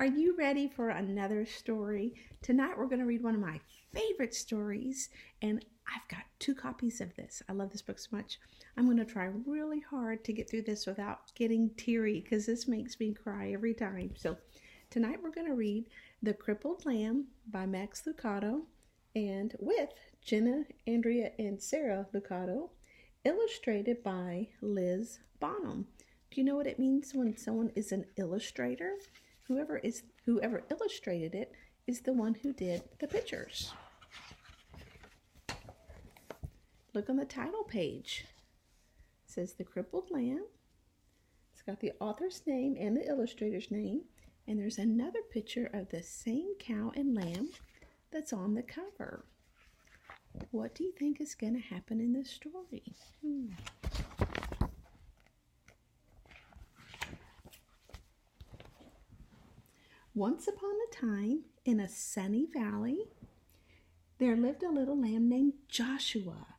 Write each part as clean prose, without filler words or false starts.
Are you ready for another story? Tonight we're going to read one of my favorite stories, and I've got 2 copies of this. I love this book so much. I'm going to try really hard to get through this without getting teary because this makes me cry every time. So tonight we're going to read The Crippled Lamb by Max Lucado, and with Jenna, Andrea, and Sarah Lucado, illustrated by Liz Bonham. Do you know what it means when someone is an illustrator? Whoever illustrated it is the one who did the pictures. Look on the title page. It says The Crippled Lamb. It's got the author's name and the illustrator's name. And there's another picture of the same cow and lamb that's on the cover. What do you think is going to happen in this story? Once upon a time, in a sunny valley, there lived a little lamb named Joshua.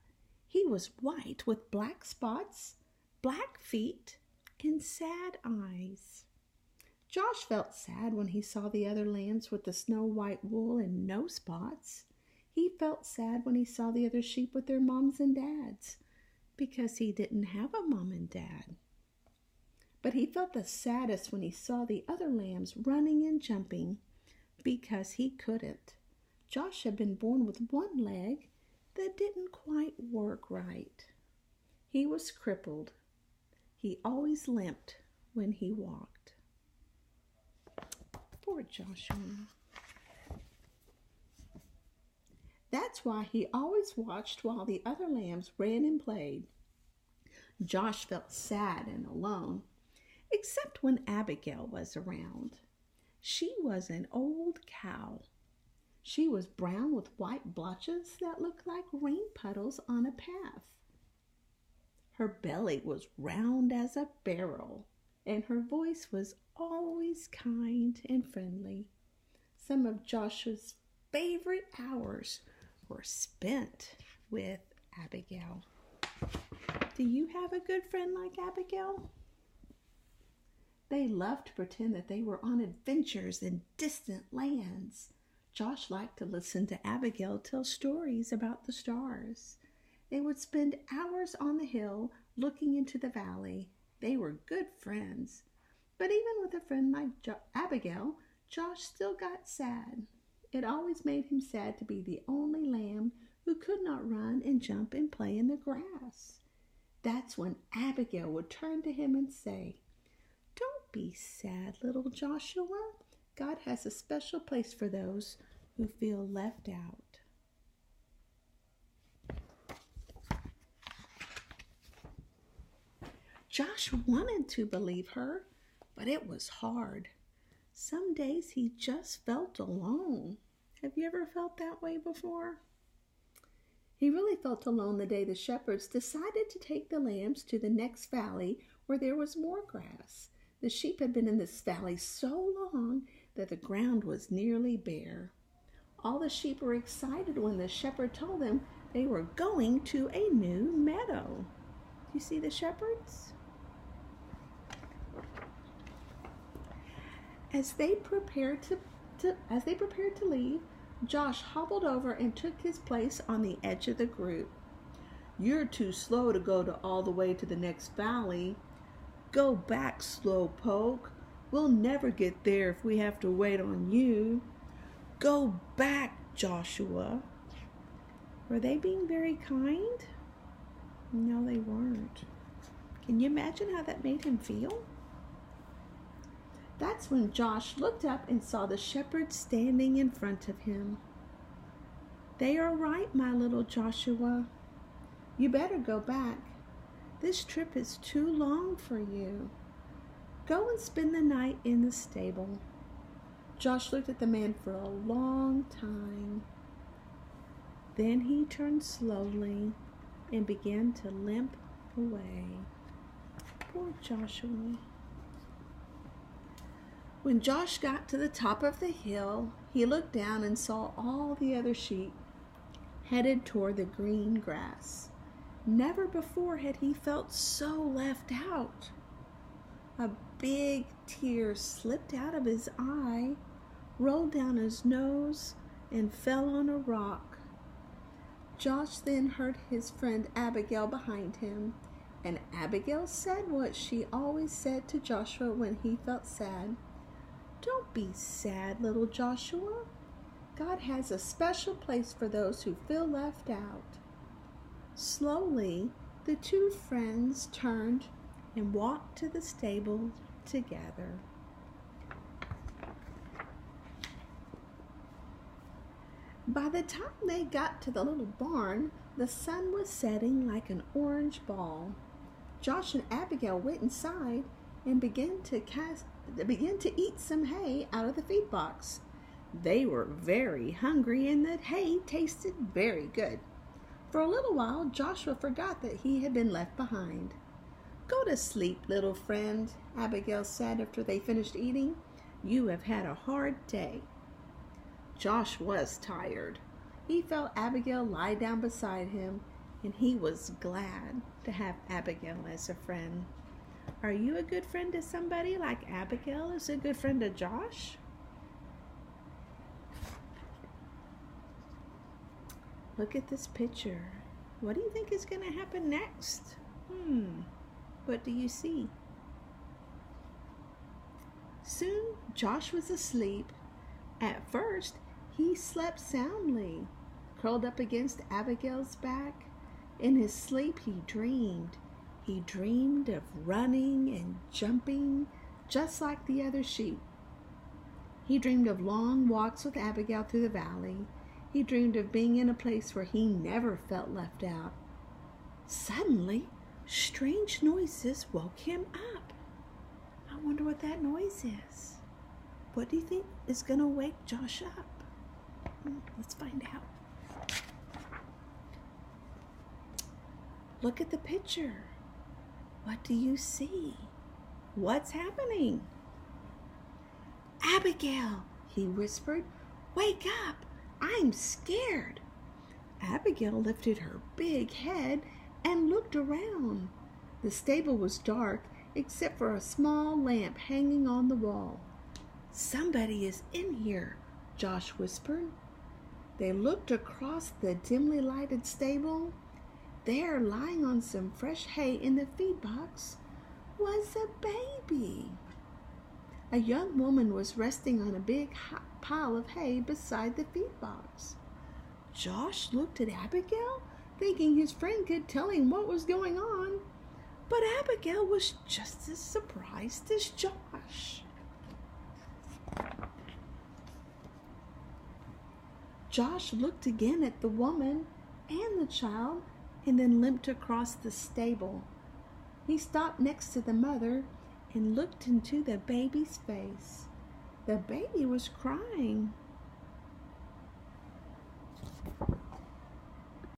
He was white with black spots, black feet, and sad eyes. Josh felt sad when he saw the other lambs with the snow-white wool and no spots. He felt sad when he saw the other sheep with their moms and dads, because he didn't have a mom and dad. But he felt the saddest when he saw the other lambs running and jumping, because he couldn't. Josh had been born with one leg that didn't quite work right. He was crippled. He always limped when he walked. Poor Joshua. That's why he always watched while the other lambs ran and played. Josh felt sad and alone, except when Abigail was around. She was an old cow. She was brown with white blotches that looked like rain puddles on a path. Her belly was round as a barrel, and her voice was always kind and friendly. Some of Joshua's favorite hours were spent with Abigail. Do you have a good friend like Abigail? They loved to pretend that they were on adventures in distant lands. Josh liked to listen to Abigail tell stories about the stars. They would spend hours on the hill looking into the valley. They were good friends. But even with a friend like Abigail, Josh still got sad. It always made him sad to be the only lamb who could not run and jump and play in the grass. That's when Abigail would turn to him and say, "Don't be sad, little Joshua. God has a special place for those who feel left out." Josh wanted to believe her, but it was hard. Some days he just felt alone. Have you ever felt that way before? He really felt alone the day the shepherds decided to take the lambs to the next valley where there was more grass. The sheep had been in this valley so long that the ground was nearly bare. All the sheep were excited when the shepherd told them they were going to a new meadow. Do you see the shepherds? As they prepared to leave, Josh hobbled over and took his place on the edge of the group. "You're too slow to go all the way to the next valley. Go back, slowpoke. We'll never get there if we have to wait on you. Go back, Joshua." Were they being very kind? No, they weren't. Can you imagine how that made him feel? That's when Josh looked up and saw the shepherds standing in front of him. "They are right, my little Joshua. You better go back. This trip is too long for you. Go and spend the night in the stable." Josh looked at the man for a long time. Then he turned slowly and began to limp away. Poor Joshua. When Josh got to the top of the hill, he looked down and saw all the other sheep headed toward the green grass. Never before had he felt so left out. A big tear slipped out of his eye, rolled down his nose, and fell on a rock. Josh then heard his friend Abigail behind him, and Abigail said what she always said to Joshua when he felt sad. "Don't be sad, little Joshua. God has a special place for those who feel left out." Slowly, the two friends turned and walked to the stable together. By the time they got to the little barn, the sun was setting like an orange ball. Josh and Abigail went inside and began to eat some hay out of the feed box. They were very hungry and the hay tasted very good. For a little while, Joshua forgot that he had been left behind. "Go to sleep, little friend," Abigail said after they finished eating. "You have had a hard day." Josh was tired. He felt Abigail lie down beside him, and he was glad to have Abigail as a friend. Are you a good friend to somebody like Abigail is a good friend to Josh? Look at this picture. What do you think is going to happen next? What do you see? Soon Josh was asleep. At first, he slept soundly, curled up against Abigail's back. In his sleep, he dreamed. He dreamed of running and jumping, just like the other sheep. He dreamed of long walks with Abigail through the valley. He dreamed of being in a place where he never felt left out. Suddenly, strange noises woke him up. I wonder what that noise is. What do you think is going to wake Josh up? Let's find out. Look at the picture. What do you see? What's happening? "Abigail," he whispered, "wake up. I'm scared." Abigail lifted her big head and looked around. The stable was dark except for a small lamp hanging on the wall. "Somebody is in here," Josh whispered. They looked across the dimly lighted stable. There, lying on some fresh hay in the feed box, was a baby. A young woman was resting on a big pile of hay beside the feed box. Josh looked at Abigail, thinking his friend could tell him what was going on, but Abigail was just as surprised as Josh. Josh looked again at the woman and the child and then limped across the stable. He stopped next to the mother and looked into the baby's face. The baby was crying.